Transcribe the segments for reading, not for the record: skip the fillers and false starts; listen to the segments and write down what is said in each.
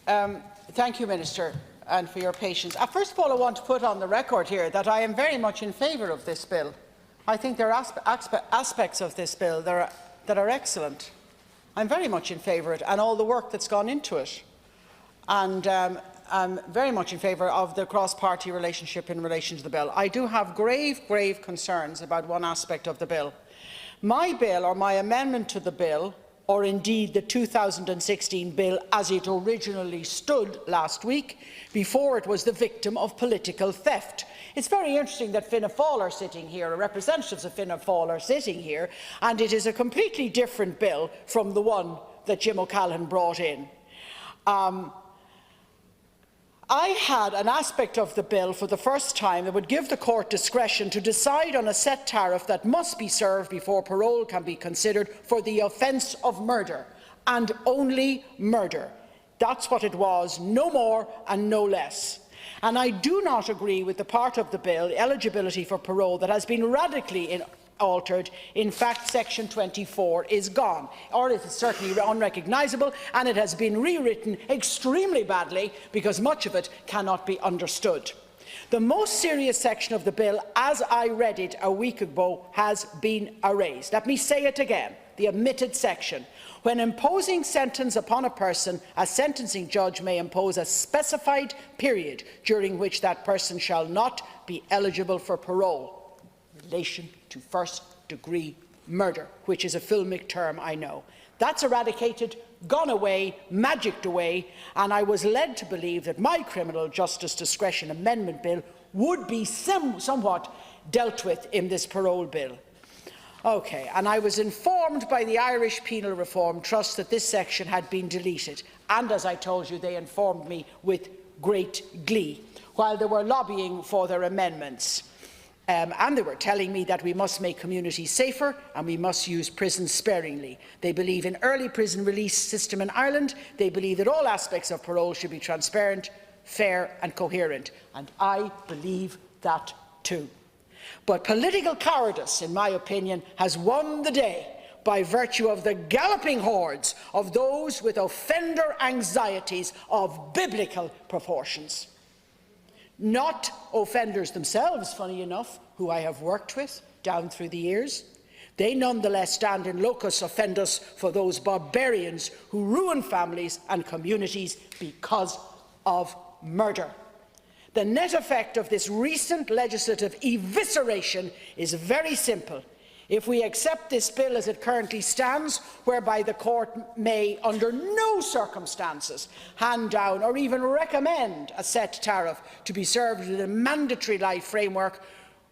Thank you, Minister, and for your patience. First of all, I want to put on the record here that I am very much in favour of this bill. I think there are aspects of this bill that are excellent. I'm very much in favour of it and all the work that's gone into it. And I'm very much in favour of the cross-party relationship in relation to the bill. I do have grave concerns about one aspect of the bill. My bill, or my amendment to the bill, or indeed the 2016 bill as it originally stood last week, before it was the victim of political theft. It's very interesting that Fianna Fáil are sitting here, or representatives of Fianna Fáil are sitting here, and it is a completely different bill from the one that Jim O'Callaghan brought in. I had an aspect of the bill for the first time that would give the court discretion to decide on a set tariff that must be served before parole can be considered for the offence of murder, and only murder. That's what it was, no more and no less. And I do not agree with the part of the bill, eligibility for parole, that has been radically altered. In fact, section 24 is gone, or it is certainly unrecognisable, and it has been rewritten extremely badly because much of it cannot be understood. The most serious section of the bill, as I read it a week ago, has been erased. Let me say it again, the omitted section. When imposing sentence upon a person, a sentencing judge may impose a specified period during which that person shall not be eligible for parole in relation to first-degree murder, which is a filmic term, I know. That's eradicated, gone away, magicked away, and I was led to believe that my criminal justice discretion amendment bill would be somewhat dealt with in this parole bill. Okay, and I was informed by the Irish Penal Reform Trust that this section had been deleted, and as I told you, they informed me with great glee, while they were lobbying for their amendments. And they were telling me that we must make communities safer and we must use prisons sparingly. They believe in early prison release system in Ireland. They believe that all aspects of parole should be transparent, fair and coherent. And I believe that too. But political cowardice, in my opinion, has won the day by virtue of the galloping hordes of those with offender anxieties of biblical proportions. Not offenders themselves, funny enough, who I have worked with down through the years. They nonetheless stand in locus offendus for those barbarians who ruin families and communities because of murder. The net effect of this recent legislative evisceration is very simple. If we accept this bill as it currently stands, whereby the court may, under no circumstances, hand down or even recommend a set tariff to be served with a mandatory life framework,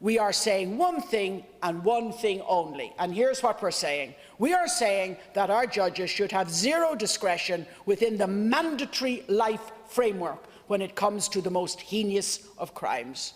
we are saying one thing and one thing only. And here's what we're saying. We are saying that our judges should have zero discretion within the mandatory life framework when it comes to the most heinous of crimes.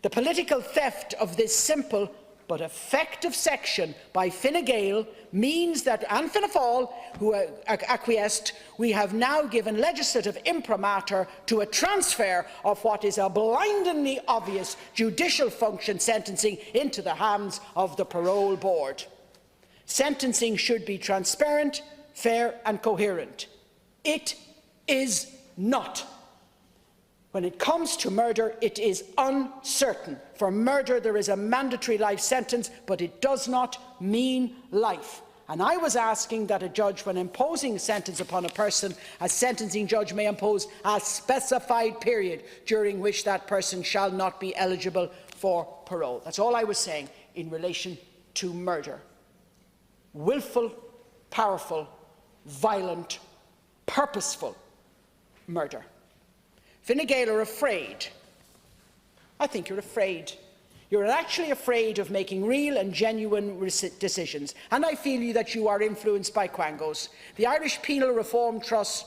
The political theft of this simple but effective section by Fine Gael means that, and Fianna Fáil, who acquiesced, we have now given legislative imprimatur to a transfer of what is a blindingly obvious judicial function, sentencing, into the hands of the parole board. Sentencing should be transparent, fair and coherent. It is not. When it comes to murder, it is uncertain. For murder, there is a mandatory life sentence, but it does not mean life. And I was asking that a judge, when imposing a sentence upon a person, a sentencing judge may impose a specified period during which that person shall not be eligible for parole. That's all I was saying in relation to murder. Willful, powerful, violent, purposeful murder. Fine Gael are afraid. I think you're afraid. You're actually afraid of making real and genuine decisions. And I feel that you are influenced by quangos. The Irish Penal Reform Trust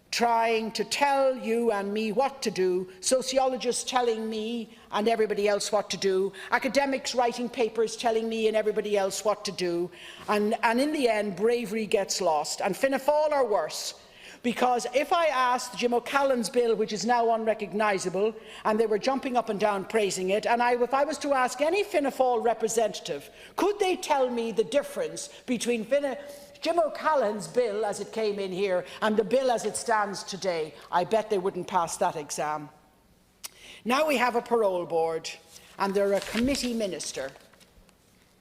trying to tell you and me what to do, sociologists telling me and everybody else what to do, academics writing papers telling me and everybody else what to do, and in the end bravery gets lost. And Fianna Fáil are worse. Because if I asked Jim O'Callaghan's bill, which is now unrecognisable, and they were jumping up and down praising it, and if I was to ask any Fianna Fáil representative, could they tell me the difference between Jim O'Callaghan's bill as it came in here and the bill as it stands today, I bet they wouldn't pass that exam. Now we have a parole board and they're a committee minister.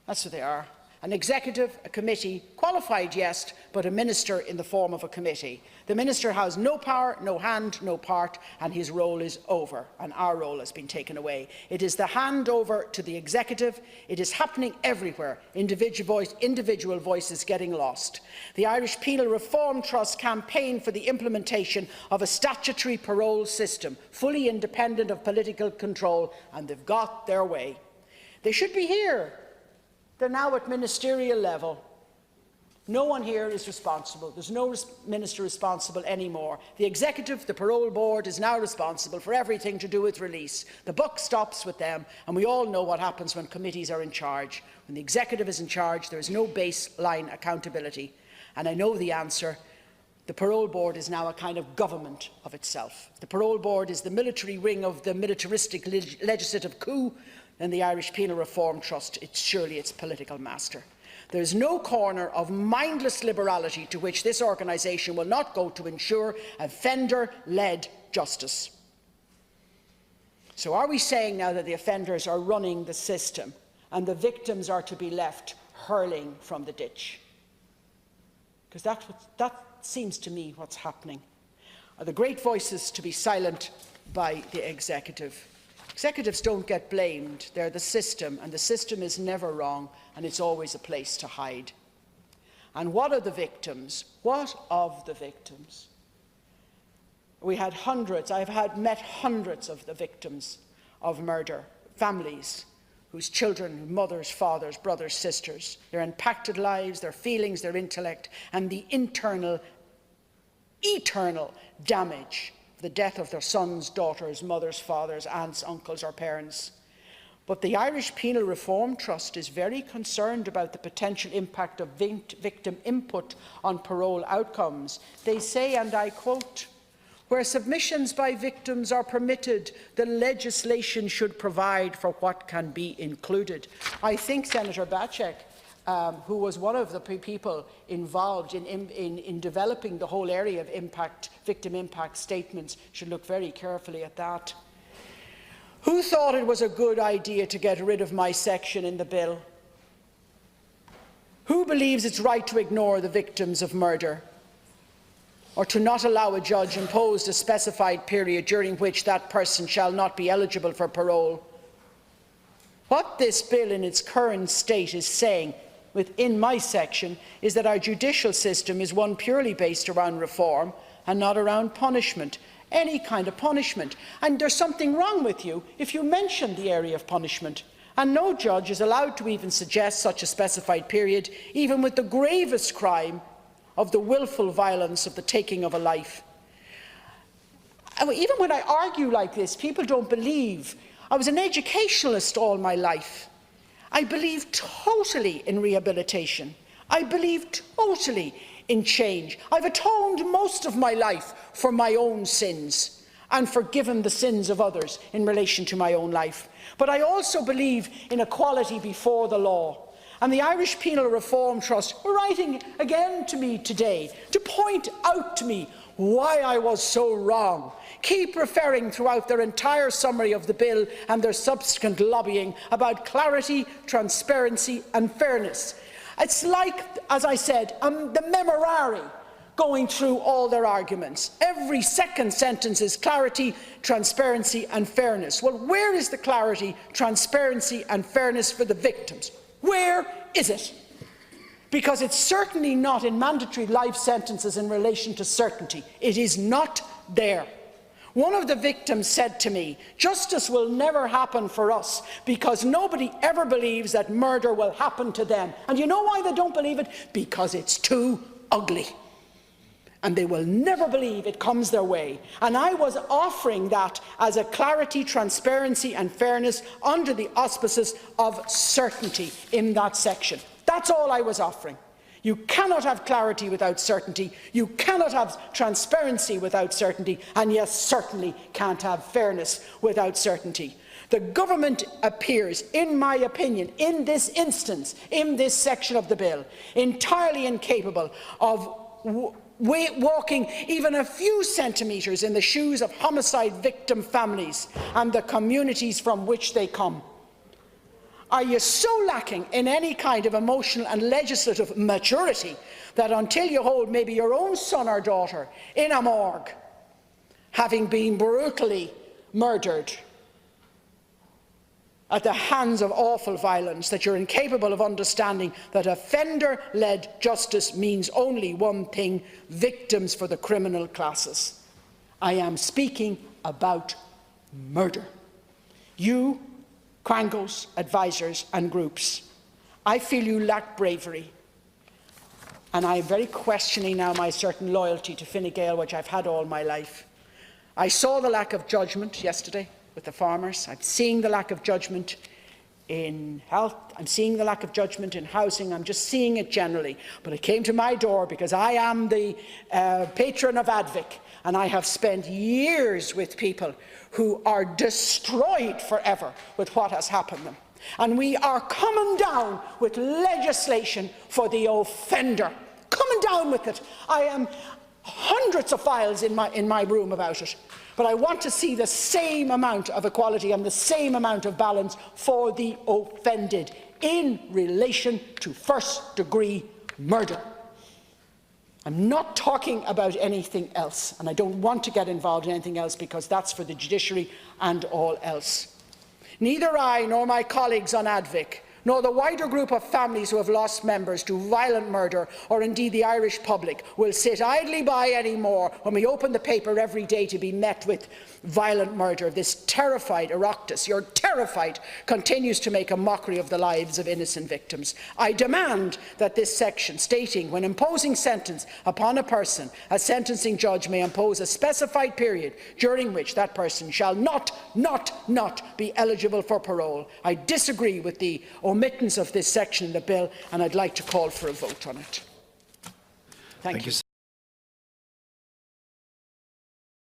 That's what they are. An executive, a committee, qualified, yes, but a minister in the form of a committee. The minister has no power, no hand, no part, and his role is over, and our role has been taken away. It is the handover to the executive. It is happening everywhere. Individual voices getting lost. The Irish Penal Reform Trust campaigned for the implementation of a statutory parole system, fully independent of political control, and they've got their way. They should be here. They're now at ministerial level. No one here is responsible. There's no minister responsible anymore. The executive, the parole board, is now responsible for everything to do with release. The buck stops with them, and we all know what happens when committees are in charge. When the executive is in charge, there is no baseline accountability. And I know the answer. The parole board is now a kind of government of itself. The parole board is the military wing of the militaristic legislative coup, and the Irish Penal Reform Trust, it's surely its political master. There is no corner of mindless liberality to which this organisation will not go to ensure offender-led justice. So are we saying now that the offenders are running the system and the victims are to be left hurling from the ditch? Because that seems to me what's happening. Are the great voices to be silent by the executive? Executives don't get blamed, they're the system, and the system is never wrong, and it's always a place to hide. And what are the victims? What of the victims? We had hundreds, met hundreds of the victims of murder, families whose children, mothers, fathers, brothers, sisters, their impacted lives, their feelings, their intellect, and the internal, eternal damage, the death of their sons, daughters, mothers, fathers, aunts, uncles or parents. But the Irish Penal Reform Trust is very concerned about the potential impact of victim input on parole outcomes. They say, and I quote, "Where submissions by victims are permitted, the legislation should provide for what can be included." I think Senator Bacek, who was one of the people involved in developing the whole area of victim impact statements, should look very carefully at that. Who thought it was a good idea to get rid of my section in the bill? Who believes it's right to ignore the victims of murder, or to not allow a judge imposed a specified period during which that person shall not be eligible for parole? What this bill in its current state is saying within my section is that our judicial system is one purely based around reform and not around punishment, any kind of punishment. And there's something wrong with you if you mention the area of punishment. And no judge is allowed to even suggest such a specified period, even with the gravest crime of the willful violence of the taking of a life. Even when I argue like this, people don't believe. I was an educationalist all my life. I believe totally in rehabilitation. I believe totally in change. I've atoned most of my life for my own sins and forgiven the sins of others in relation to my own life. But I also believe in equality before the law. And the Irish Penal Reform Trust were writing again to me today to point out to me why I was so wrong. Keep referring throughout their entire summary of the bill and their subsequent lobbying about clarity, transparency and fairness. It's like, as I said, the memorare going through all their arguments. Every second sentence is clarity, transparency and fairness. Well, where is the clarity, transparency and fairness for the victims? Where is it? Because it's certainly not in mandatory life sentences in relation to certainty. It is not there. One of the victims said to me, "Justice will never happen for us because nobody ever believes that murder will happen to them." And you know why they don't believe it? Because it's too ugly. And they will never believe it comes their way. And I was offering that as a clarity, transparency and fairness under the auspices of certainty in that section. That's all I was offering. You cannot have clarity without certainty. You cannot have transparency without certainty. And you certainly can't have fairness without certainty. The government appears, in my opinion, in this instance, in this section of the bill, entirely incapable of walking even a few centimetres in the shoes of homicide victim families and the communities from which they come. Are you so lacking in any kind of emotional and legislative maturity that until you hold maybe your own son or daughter in a morgue, having been brutally murdered at the hands of awful violence, that you're incapable of understanding that offender-led justice means only one thing: victims for the criminal classes? I am speaking about murder. You, Quangos, advisers and groups, I feel you lack bravery, and I am very questioning now my certain loyalty to Fine Gael, which I've had all my life. I saw the lack of judgment yesterday with the farmers. I'm seeing the lack of judgment in health. I'm seeing the lack of judgment in housing. I'm just seeing it generally. But it came to my door because I am the patron of ADVIC, and I have spent years with people who are destroyed forever with what has happened to them. And we are coming down with legislation for the offender. Coming down with it. I am hundreds of files in my room about it. But I want to see the same amount of equality and the same amount of balance for the offended in relation to first-degree murder. I'm not talking about anything else, and I don't want to get involved in anything else because that's for the judiciary and all else. Neither I nor my colleagues on ADVIC, nor the wider group of families who have lost members to violent murder, or indeed the Irish public, will sit idly by anymore when we open the paper every day to be met with violent murder. This terrified Oireachtas, you're terrified, continues to make a mockery of the lives of innocent victims. I demand that this section, stating when imposing sentence upon a person, a sentencing judge may impose a specified period during which that person shall not be eligible for parole. I disagree with the omittance of this section in the bill, and I'd like to call for a vote on it. Thank you.